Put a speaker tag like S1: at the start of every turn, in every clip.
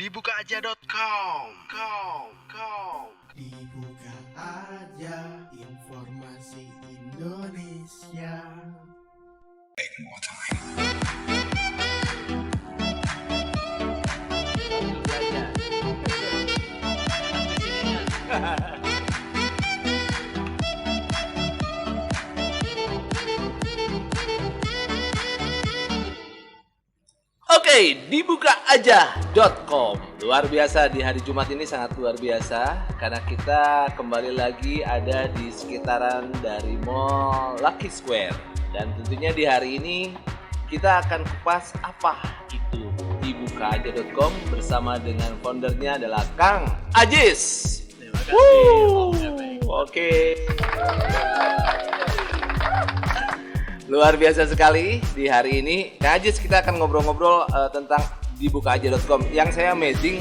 S1: Dibukaaja.com.
S2: Dibuka aja informasi Indonesia.
S3: Oke, dibukaaja.com. Luar biasa, di hari Jumat ini sangat luar biasa karena kita kembali lagi ada di sekitaran dari Mall Lucky Square. Dan tentunya di hari ini kita akan kupas apa itu dibukaaja.com bersama dengan foundernya adalah Kang Ajis.
S4: Terima kasih.
S3: Oke. Luar biasa sekali di hari ini. Kang Ajis, kita akan ngobrol-ngobrol tentang dibukaaja.com. Yang saya amazing,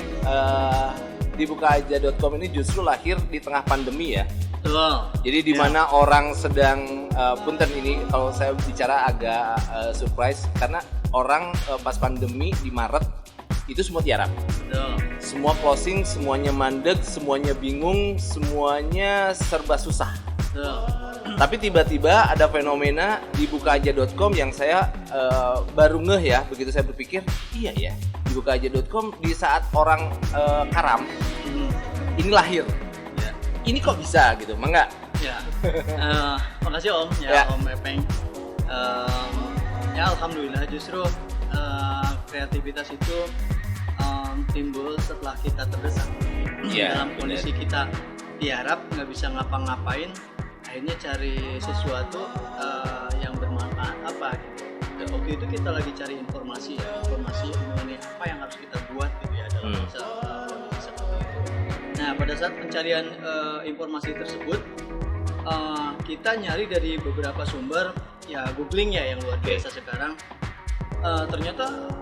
S3: dibukaaja.com ini justru lahir di tengah pandemi ya.
S4: Betul.
S3: Jadi di mana orang sedang punten ini kalau saya bicara agak surprise karena orang pas pandemi di Maret itu semua tiarap.
S4: Betul.
S3: Semua closing, semuanya mandek, semuanya bingung, semuanya serba susah.
S4: Betul.
S3: Tapi tiba-tiba ada fenomena di dibukaaja.com yang saya baru ngeh ya, begitu saya berpikir, iya ya, dibukaaja.com di saat orang karam, ini lahir.
S4: Ya.
S3: Ini kok bisa gitu, mangga?
S4: Ya. Makasih Om,
S3: Ya.
S4: Om Epeng. Ya alhamdulillah justru kreativitas itu timbul setelah kita terdesak.
S3: Iya,
S4: Dalam kondisi kita diharap nggak bisa ngapa-ngapain, akhirnya cari sesuatu yang bermanfaat apa gitu. Dan waktu itu kita lagi cari informasi mengenai apa yang harus kita buat gitu ya dalam kondisi seperti itu. Nah pada saat pencarian informasi tersebut kita nyari dari beberapa sumber, ya googling ya yang luar biasa sekarang. Ternyata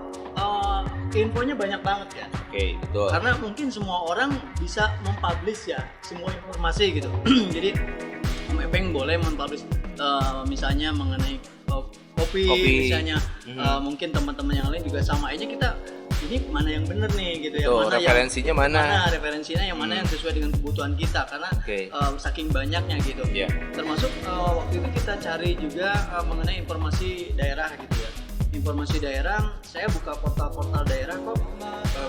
S4: infonya banyak banget kan.
S3: Oke, betul.
S4: Karena mungkin semua orang bisa mempublish ya semua informasi gitu. Jadi Om Epeng boleh mempublish misalnya mengenai kopi. Misalnya mungkin teman-teman yang lain juga sama aja, kita ini mana yang benar nih gitu ya,
S3: Betul,
S4: mana
S3: referensinya
S4: yang,
S3: mana?
S4: referensinya yang mana yang sesuai dengan kebutuhan kita karena saking banyaknya gitu.
S3: Yeah.
S4: Termasuk waktu itu kita cari juga mengenai informasi daerah gitu ya. Informasi daerah, saya buka portal-portal daerah kok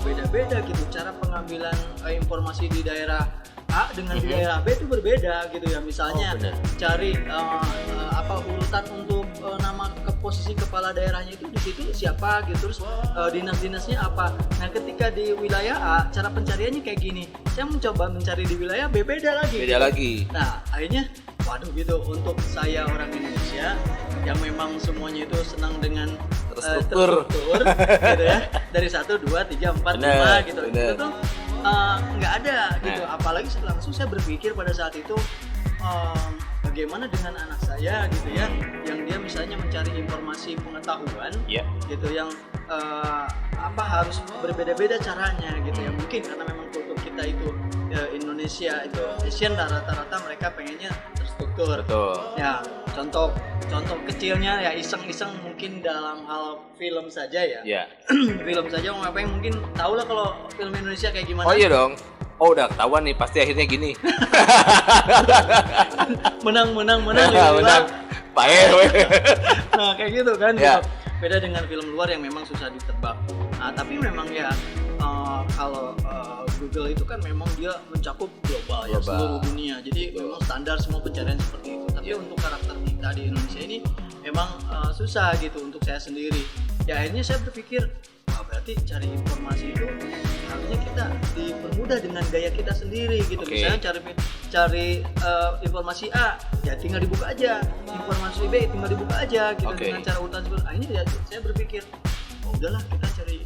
S4: beda-beda gitu cara pengambilan informasi di daerah A dengan di daerah B itu berbeda gitu ya. Misalnya cari urutan untuk nama ke posisi kepala daerahnya itu di situ siapa gitu, terus dinas-dinasnya apa. Nah ketika di wilayah A cara pencariannya kayak gini, saya mencoba mencari di wilayah B beda lagi. Nah akhirnya waduh gitu, untuk saya orang Indonesia yang memang semuanya itu senang dengan terstruktur gitu ya, dari 1, 2, 3, 4, 5 gitu. Itu tuh nggak ada gitu. Apalagi langsung saya berpikir pada saat itu bagaimana dengan anak saya gitu ya, yang dia misalnya mencari informasi pengetahuan gitu yang harus berbeda-beda caranya gitu ya. Mungkin karena memang kultur kita itu Indonesia itu Asian, rata-rata mereka pengennya terstruktur.
S3: Betul.
S4: Ya, contoh kecilnya ya iseng-iseng mungkin dalam hal film saja ya.
S3: Iya.
S4: Film saja Om Epeng mungkin tahu lah kalau film Indonesia kayak gimana.
S3: Oh iya dong. Oh udah ketahuan nih, pasti akhirnya gini.
S4: menang.
S3: Menang. Baik.
S4: Nah kayak gitu kan.
S3: Ya.
S4: Gitu. Beda dengan film luar yang memang susah ditebak. Nah tapi memang ya kalau Google itu kan memang dia mencakup global ya, seluruh dunia. Jadi memang standar semua pencarian seperti itu. Tapi untuk karakter kita di Indonesia ini memang susah gitu untuk saya sendiri. Ya akhirnya saya berpikir berarti cari informasi itu harusnya kita dipermudah dengan gaya kita sendiri gitu. Misalnya cari informasi A ya tinggal dibuka aja, informasi B tinggal dibuka aja gitu dengan cara urutan seperti. Akhirnya ya saya berpikir udahlah kita cari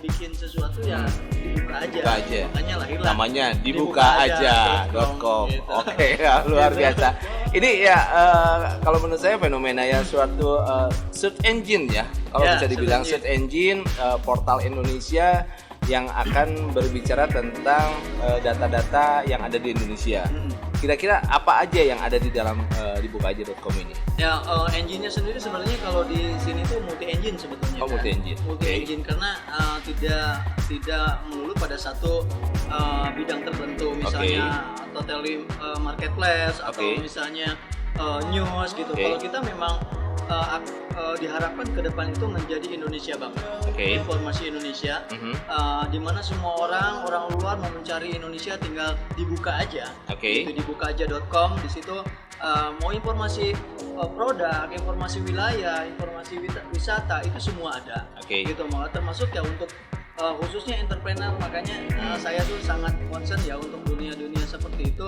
S4: bikin sesuatu ya dibuka aja. Makanya lahirlah
S3: namanya dibukaaja.com.
S4: Gitu.
S3: Oke, ya, luar biasa. Ini ya kalau menurut saya fenomena ya suatu search engine ya. Kalau bisa dibilang search engine portal Indonesia yang akan berbicara tentang data-data yang ada di Indonesia. Kira-kira apa aja yang ada di dalam dibukaaja.com ini?
S4: Ya, engine-nya sendiri sebenarnya kalau di sini tuh multi engine sebetulnya.
S3: Oh, multi engine.
S4: Multi engine karena tidak tidak melulu pada satu bidang tertentu, misalnya atau marketplace atau misalnya news gitu. Kalau kita memang diharapkan ke depan itu menjadi Indonesia banget, informasi Indonesia, di mana semua orang luar mau mencari Indonesia tinggal dibuka aja, itu dibukaaja.com. Di situ mau informasi produk, informasi wilayah, informasi wisata itu semua ada, gitu. Malah termasuk ya untuk khususnya entrepreneur, makanya saya tuh sangat concern ya untuk dunia seperti itu.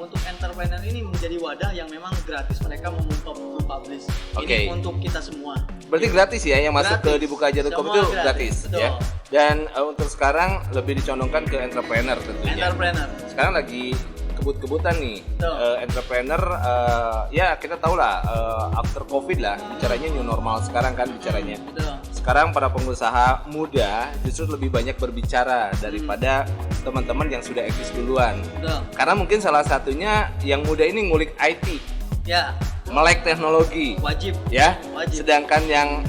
S4: Untuk entrepreneur ini menjadi wadah yang memang gratis, mereka mau mempublish ini untuk kita semua.
S3: Berarti gratis ya, yang masuk ke dibukaaja.com itu gratis ya. Dan untuk sekarang lebih dicondongkan ke entrepreneur tentunya. Sekarang lagi kebut-kebutan nih entrepreneur, ya kita tahu lah after covid lah bicaranya, new normal sekarang kan bicaranya. Sekarang para pengusaha muda justru lebih banyak berbicara daripada teman-teman yang sudah eksis duluan. Karena mungkin salah satunya yang muda ini ngulik IT, melek teknologi, wajib. Sedangkan yang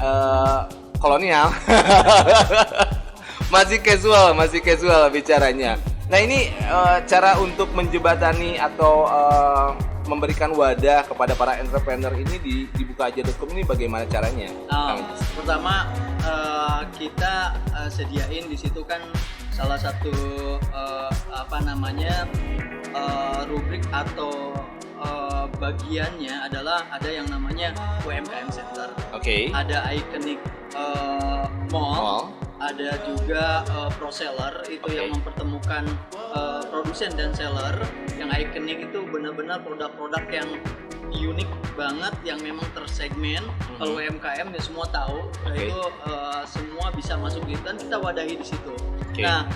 S3: kolonial masih casual bicaranya. Nah ini cara untuk menjembatani atau memberikan wadah kepada para entrepreneur ini di dibukaaja.com ini bagaimana caranya?
S4: Pertama kita sediain di situ kan salah satu rubrik atau bagiannya adalah ada yang namanya UMKM Center, ada Iconic Mall. Ada juga pro seller itu yang mempertemukan produsen dan seller. Yang iconic itu benar-benar produk-produk yang unik banget, yang memang tersegmen. Kalau UMKM ya semua tahu, itu semua bisa masuk gitu dan kita wadahi di situ. Nah,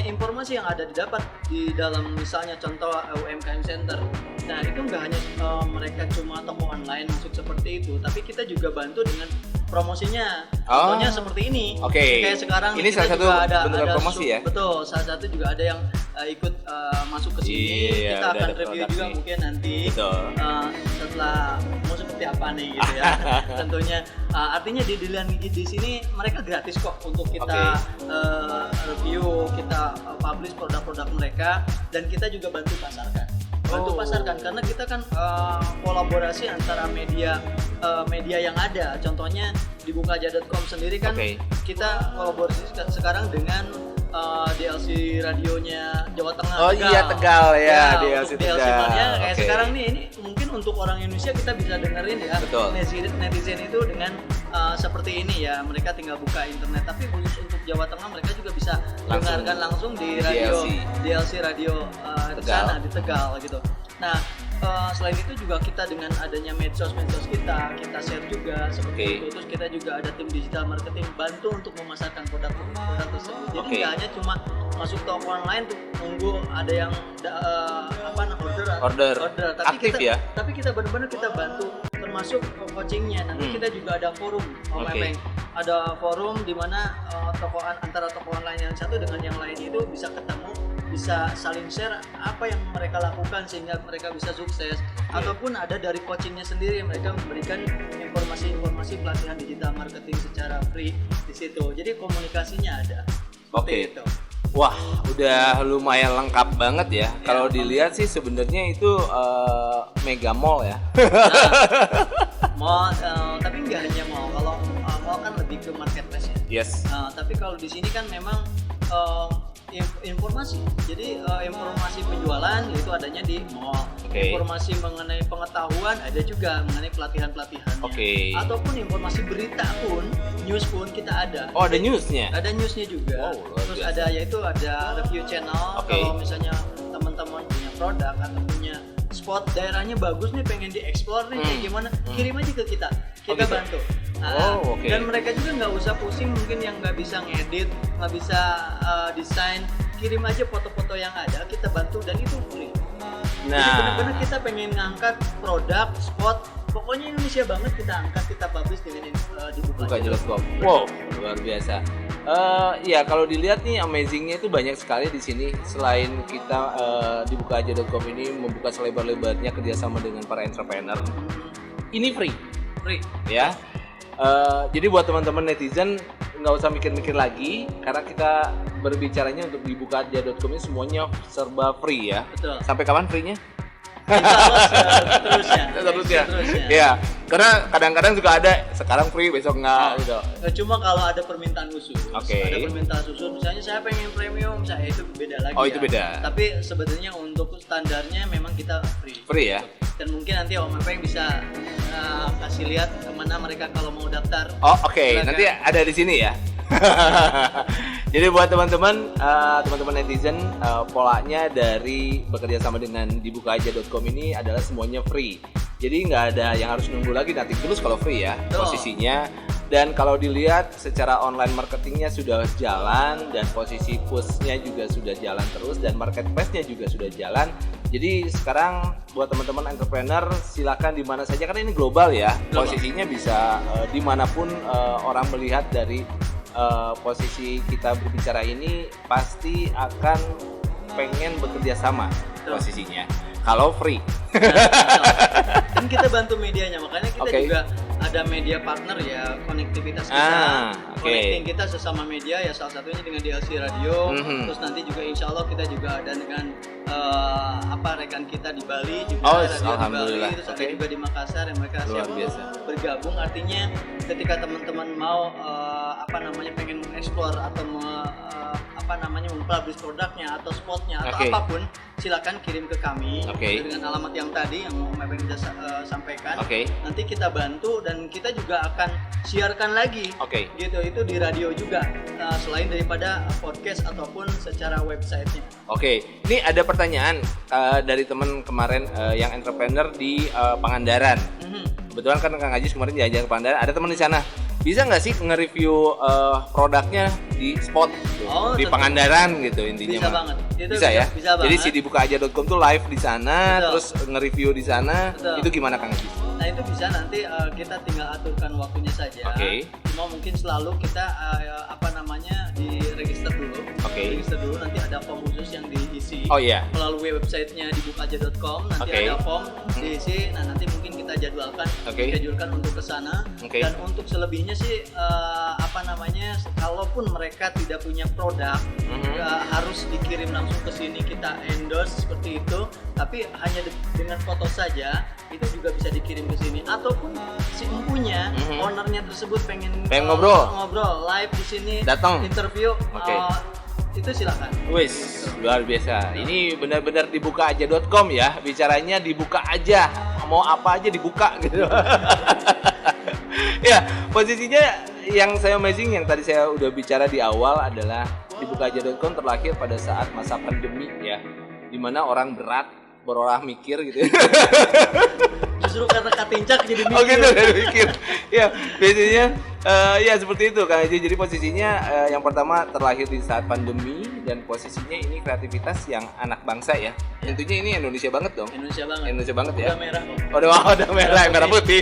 S4: informasi yang ada didapat di dalam misalnya contoh UMKM Center. Nah, itu nggak hanya mereka cuma toko online masuk seperti itu, tapi kita juga bantu dengan promosinya. Contohnya seperti ini. Kayak sekarang
S3: ini salah satu bentuk promosi ya.
S4: Betul, salah satu juga ada yang ikut masuk ke sini. Kita akan review juga mungkin nanti setelah mau seperti apa nih gitu ya. Tentunya artinya di sini mereka gratis kok untuk kita review, kita publish produk-produk mereka, dan kita juga bantu pasarkan. Karena kita kan kolaborasi antara media yang ada. Contohnya di bukaaja.com sendiri kan kita kolaborasi sekarang dengan DLC radionya Jawa Tengah.
S3: Tegal ya, DLC
S4: Tegal. Kayak sekarang nih, ini mungkin untuk orang Indonesia kita bisa dengerin ya. Netizen itu dengan seperti ini ya, mereka tinggal buka internet. Tapi khusus untuk Jawa Tengah mereka juga bisa dengarkan langsung di radio DLC radio sana di Tegal gitu. Nah, selain itu juga kita dengan adanya medsos kita share juga seperti itu. Terus kita juga ada tim digital marketing bantu untuk memasarkan produk tersebut. Jadi nggak hanya cuma masuk toko online tuh nunggu ada yang order. Tapi
S3: aktif
S4: tapi kita benar-benar kita bantu termasuk coachingnya. Nanti kita juga ada forum ada forum di mana antara toko online yang satu dengan yang lain itu bisa ketemu, bisa saling share apa yang mereka lakukan sehingga mereka bisa sukses. Ataupun ada dari coachingnya sendiri, mereka memberikan informasi pelatihan digital marketing secara free di situ. Jadi komunikasinya ada. Itu.
S3: Wah, udah lumayan lengkap banget ya. Kalau dilihat sih sebenarnya itu mega mall ya.
S4: Mall, tapi nggak hanya mall. Kalau mall kan lebih ke marketplace ya. Tapi kalau di sini kan memang informasi. Jadi informasi penjualan itu adanya di mall. Informasi mengenai pengetahuan ada juga mengenai pelatihan-pelatihannya. Ataupun informasi berita pun, news pun kita ada.
S3: Ada newsnya?
S4: Ada newsnya juga. Terus ada review channel. Kalau misalnya teman-teman punya produk atau punya spot daerahnya bagus nih, pengen dieksplor nih kayak gimana, kirim aja ke kita bantu. Dan mereka juga nggak usah pusing, mungkin yang nggak bisa ngedit, nggak bisa desain, kirim aja foto-foto yang ada, kita bantu dan itu free. Jadi benar-benar kita pengen ngangkat produk, spot, pokoknya Indonesia banget kita angkat, kita publish dengan di
S3: bukaaja.com. Wow, luar biasa. Ya kalau dilihat nih amazingnya itu banyak sekali di sini. Selain kita di bukaaja.com ini membuka selebar-lebarnya kerjasama dengan para entrepreneur, ini free ya. Jadi buat teman-teman netizen nggak usah mikir-mikir lagi karena kita berbicaranya untuk dibukaaja.com ini semuanya serba free ya.
S4: Betul.
S3: Sampai kapan free-nya?
S4: Insya Allah seterusnya.
S3: Terusnya. Iya, karena kadang-kadang juga ada sekarang free besok nggak gitu.
S4: Cuma kalau ada permintaan khusus.
S3: Oke.
S4: Ada permintaan khusus, misalnya saya pengen premium, saya itu beda lagi.
S3: Oh, itu beda.
S4: Tapi sebetulnya untuk standarnya memang kita free.
S3: Free ya.
S4: Dan mungkin nanti Om Epeng bisa kasih lihat kemana mereka kalau mau daftar.
S3: Oh oke. Nanti ada di sini ya. Jadi buat teman-teman netizen, polanya dari bekerja sama dengan dibukaaja.com ini adalah semuanya free. Jadi nggak ada yang harus nunggu lagi, nanti tulus kalau free ya posisinya. Dan kalau dilihat secara online marketingnya sudah jalan dan posisi pushnya juga sudah jalan terus dan marketplace-nya juga sudah jalan. Jadi sekarang buat teman-teman entrepreneur silakan di mana saja karena ini global ya. Posisinya bisa dimanapun orang melihat dari posisi kita berbicara ini pasti akan pengen bekerja sama posisinya kalau free.
S4: Kan kita bantu medianya, makanya kita juga ada media partner ya, konektivitas kita, connecting kita sesama media ya, salah satunya dengan DLC Radio. Terus nanti juga insya Allah kita juga ada dengan rekan kita di Bali juga, radio di Bali, terus ada juga di Makassar yang mereka siap bergabung. Artinya ketika teman-teman mau pengen mengeksplor atau mempublish produknya atau spotnya atau apapun, silakan kirim ke kami dengan alamat yang tadi yang Om Epeng bisa sampaikan. Nanti kita bantu dan kita juga akan siarkan lagi. Gitu, itu di radio juga selain daripada podcast ataupun secara websitenya.
S3: Ini ada pertanyaan dari teman kemarin yang entrepreneur di Pangandaran. Kebetulan kan Kang Ajis kemarin jalan-jalan ke Pangandaran, ada teman di sana. Bisa nggak sih nge-review produknya di spot gitu, di Pangandaran gitu intinya?
S4: Bisa banget. Itu
S3: bisa ya.
S4: Bisa banget.
S3: Jadi si dibukaaja.com tuh live di sana, terus nge-review di sana. Itu gimana Kang Ajis?
S4: Nah itu bisa nanti kita tinggal aturkan waktunya saja. Cuma mungkin selalu kita di register dulu. Register dulu, nanti ada form khusus yang diisi melalui websitenya dibukaaja.com. Nanti ada form diisi. Nah nanti mungkin kita jadwalkan, schedule-kan untuk kesana. Dan untuk selebihnya sih kalaupun mereka tidak punya produk, harus dikirim langsung ke sini kita endorse seperti itu. Tapi hanya dengan foto saja itu juga bisa dikirim ke sini. Ataupun si empunya, ownernya tersebut pengen ngobrol live di sini, datang interview, itu silakan.
S3: Wis, luar biasa. Ini benar-benar dibukaaja.com ya. Bicaranya dibuka aja, mau apa aja dibuka gitu. Ya, posisinya yang saya amazing yang tadi saya udah bicara di awal adalah dibukaaja.com terlahir pada saat masa pandemi ya, dimana orang berolah mikir gitu.
S4: Justru karena katincak jadi mikir.
S3: Gitu, mikir. Ya, biasanya ya seperti itu Kang Haji. Jadi posisinya yang pertama terlahir di saat pandemi dan posisinya ini kreativitas yang anak bangsa ya. Tentunya ini Indonesia banget dong. Indonesia banget ya.
S4: Udah merah kok.
S3: Udah merah putih.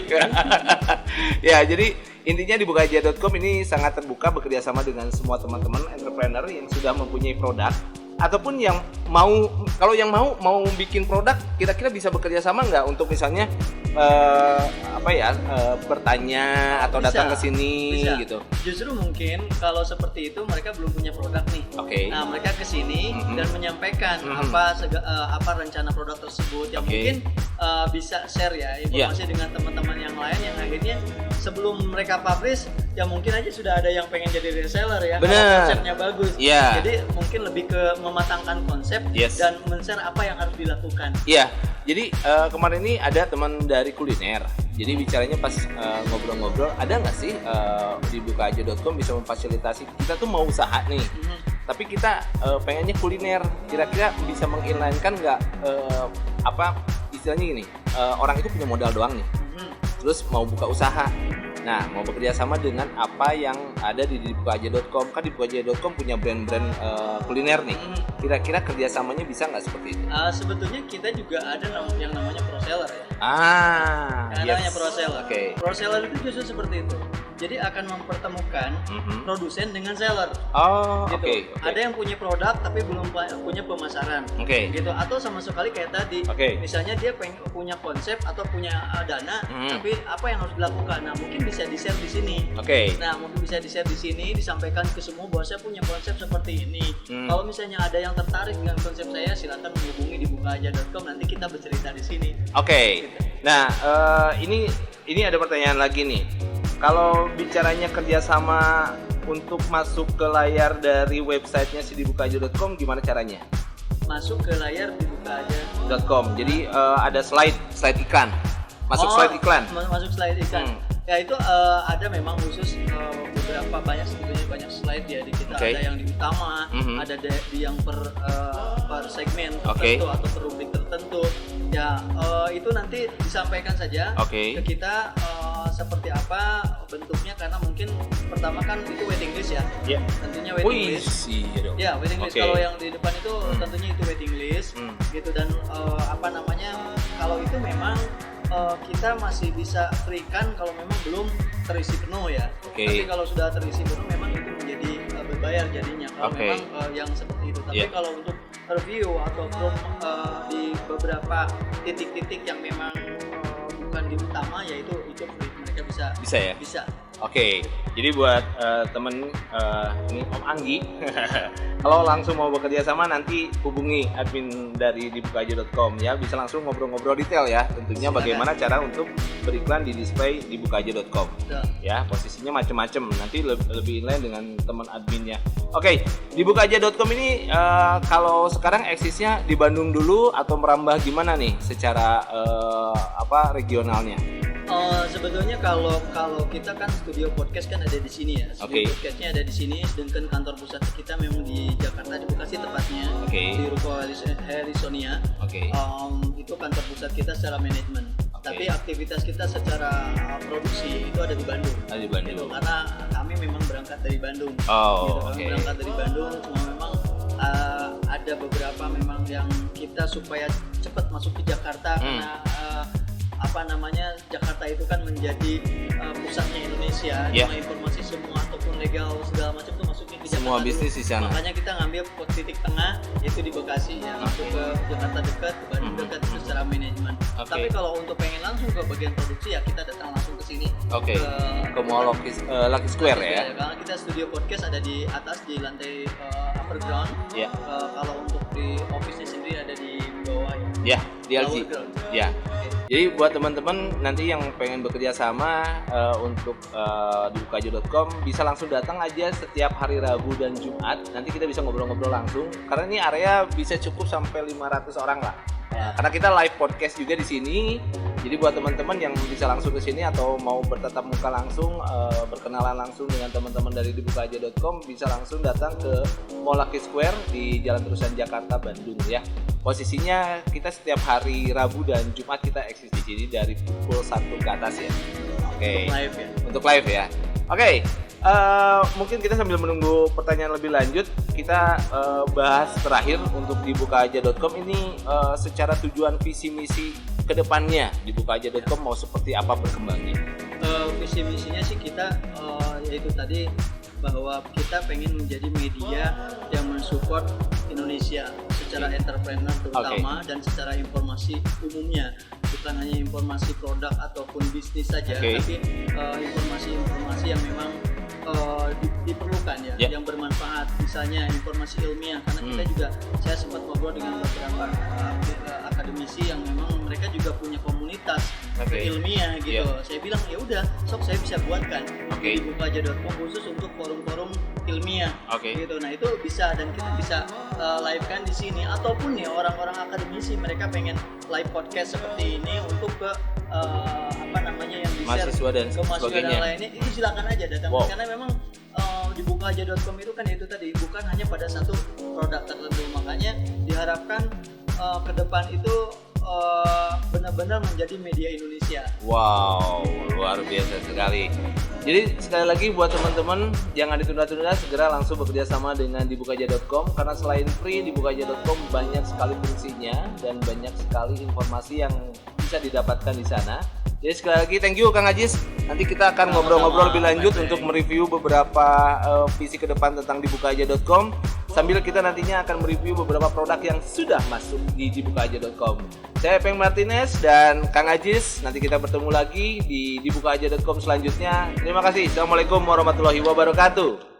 S3: Ya, jadi intinya di bukaaja.com ini sangat terbuka bekerja sama dengan semua teman-teman entrepreneur yang sudah mempunyai produk ataupun yang mau bikin produk, kira-kira bisa bekerja sama nggak untuk misalnya bertanya atau datang ke sini gitu.
S4: Justru mungkin kalau seperti itu mereka belum punya produk nih. Nah, mereka ke sini dan menyampaikan apa rencana produk tersebut yang mungkin bisa share ya informasi dengan teman-teman yang lain yang akhirnya sebelum mereka publish ya mungkin aja sudah ada yang pengen jadi reseller ya. Kalau konsepnya bagus. Jadi mungkin lebih ke mematangkan konsep dan men-share apa yang harus dilakukan.
S3: Jadi kemarin ini ada teman dari kuliner. Jadi bicaranya pas ngobrol-ngobrol, ada nggak sih di bukaaja.com bisa memfasilitasi kita tuh mau usaha nih, tapi kita pengennya kuliner. Kira-kira bisa menginline-kan nggak istilahnya gini, orang itu punya modal doang nih, terus mau buka usaha. Nah, mau bekerja sama dengan apa yang ada di dibukaaja.com. Kan dibukaaja.com punya brand-brand kuliner nih. Kira-kira kerjasamanya bisa nggak seperti itu?
S4: Sebetulnya kita juga ada yang namanya proseller ya.
S3: Namanya
S4: proseller. Proseller itu justru seperti itu. Jadi akan mempertemukan produsen dengan seller.
S3: Oh,
S4: gitu.
S3: oke.
S4: Ada yang punya produk tapi belum punya pemasaran. Gitu. Atau sama sekali kayak tadi. Misalnya dia punya konsep atau punya dana, tapi apa yang harus dilakukan? Nah, mungkin bisa di-share di sini. Nah, mungkin bisa di-share di sini, disampaikan ke semua bahwa saya punya konsep seperti ini. Kalau misalnya ada yang tertarik dengan konsep saya, silakan menghubungi di bukaaja.com, nanti kita bercerita di sini. Gitu.
S3: Nah, ini ada pertanyaan lagi nih. Kalau bicaranya kerjasama untuk masuk ke layar dari websitenya si dibukaaja.com, gimana caranya?
S4: Masuk ke layar dibukaaja.com.
S3: Jadi ada slide iklan. Masuk slide iklan.
S4: Masuk slide iklan. Ya itu ada memang khusus beberapa banyak slide ya di kita. Ada yang di utama, ada di yang per segmen tertentu atau per rubrik tertentu. Ya itu nanti disampaikan saja ke kita seperti apa bentuknya, karena mungkin pertama kan itu waiting list ya. Tentunya waiting list. Ya, waiting list. Kalau yang di depan itu tentunya itu waiting list gitu, dan kalau itu memang kita masih bisa berikan kalau memang belum terisi penuh ya. Tapi kalau sudah terisi penuh memang itu menjadi berbayar jadinya kalau memang yang seperti itu. Tapi kalau untuk review ataupun di beberapa titik-titik yang memang bukan di utama, yaitu mereka bisa ya? Bisa.
S3: Jadi buat temen ini Om Anggi, kalau langsung mau bekerja sama nanti hubungi admin dari dibukaaja.com ya, bisa langsung ngobrol-ngobrol detail ya, tentunya bagaimana cara untuk beriklan di display dibukaaja.com. Ya, posisinya macam-macam, nanti lebih inline dengan teman adminnya. Dibukaaja.com ini kalau sekarang eksisnya di Bandung dulu atau merambah gimana nih secara regionalnya?
S4: Sebetulnya kalau kita kan studio podcast kan ada di sini ya. Studio podcastnya ada di sini, sedangkan kantor pusat kita memang di Jakarta, di Bekasi tepatnya, di Ruko Harrisonia. Itu kantor pusat kita secara manajemen. Tapi aktivitas kita secara produksi itu ada di Bandung. Gitu, karena kami memang berangkat dari Bandung. Kami berangkat dari Bandung, cuma memang ada beberapa memang yang kita supaya cepat masuk ke Jakarta karena Jakarta itu kan menjadi pusatnya Indonesia, informasi semua ataupun legal segala macam itu masuknya ke Jakarta.
S3: Semua bisnis di sana.
S4: Makanya kita ngambil titik tengah, yaitu di Bekasi ya, masuk ke Jakarta dekat, ke Bandung dekat secara manajemen. Tapi kalau untuk pengen langsung ke bagian produksi ya kita datang langsung ke sini.
S3: Ke Mall Lucky Square ya.
S4: Karena kita studio podcast ada di atas di lantai upper ground. Kalau untuk di office-nya sendiri ada di bawah
S3: ya. Di LG. Jadi buat teman-teman nanti yang pengen bekerja sama untuk dibukaaja.com bisa langsung datang aja setiap hari Rabu dan Jumat. Nanti kita bisa ngobrol-ngobrol langsung karena ini area bisa cukup sampai 500 orang lah. Karena kita live podcast juga di sini. Jadi buat teman-teman yang bisa langsung ke sini atau mau bertatap muka langsung, berkenalan langsung dengan teman-teman dari dibukaaja.com, bisa langsung datang ke Mall Lucky Square di Jalan Terusan Jakarta, Bandung ya. Posisinya kita setiap hari Rabu dan Jumat kita eksis di sini dari pukul 1 ke atas ya. Untuk live ya. Mungkin kita sambil menunggu pertanyaan lebih lanjut, kita bahas terakhir untuk dibukaaja.com ini secara tujuan visi misi kedepannya dibukaaja.com mau seperti apa berkembangnya?
S4: Visi misinya sih kita yaitu tadi bahwa kita pengen menjadi media yang mensupport Indonesia secara entrepreneur terutama dan secara informasi umumnya, bukan hanya informasi produk ataupun bisnis saja, tapi informasi-informasi yang memang diperlukan ya, yang bermanfaat, misalnya informasi ilmiah, karena kita juga, saya sempat ngobrol dengan beberapa akademisi yang memang mereka juga punya komunitas ilmiah gitu. Saya bilang ya udah, sok saya bisa buatkan di dibukaaja.com khusus untuk forum-forum ilmiah gitu. Nah itu bisa, dan kita bisa live kan di sini, ataupun ya orang-orang akademisi mereka pengen live podcast seperti ini untuk ke yang di-share
S3: mahasiswa dan
S4: sebagainya lainnya, itu silakan aja datang. Karena memang di bukaaja.com itu kan itu tadi bukan hanya pada satu produk tertentu, makanya diharapkan ke depan itu benar-benar menjadi media Indonesia.
S3: Wow, luar biasa sekali. Jadi sekali lagi buat teman-teman jangan ditunda-tunda, segera langsung bekerja sama dengan dibukaaja.com, karena selain free, dibukaaja.com banyak sekali fungsinya dan banyak sekali informasi yang bisa didapatkan di sana. Jadi sekali lagi thank you Kang Ajis. Nanti kita akan ngobrol-ngobrol lebih lanjut untuk mereview beberapa visi ke depan tentang dibukaaja.com sambil kita nantinya akan mereview beberapa produk yang sudah masuk di dibukaaja.com. Saya Peng Martinez dan Kang Ajis. Nanti kita bertemu lagi di dibukaaja.com selanjutnya. Terima kasih. Assalamualaikum warahmatullahi wabarakatuh.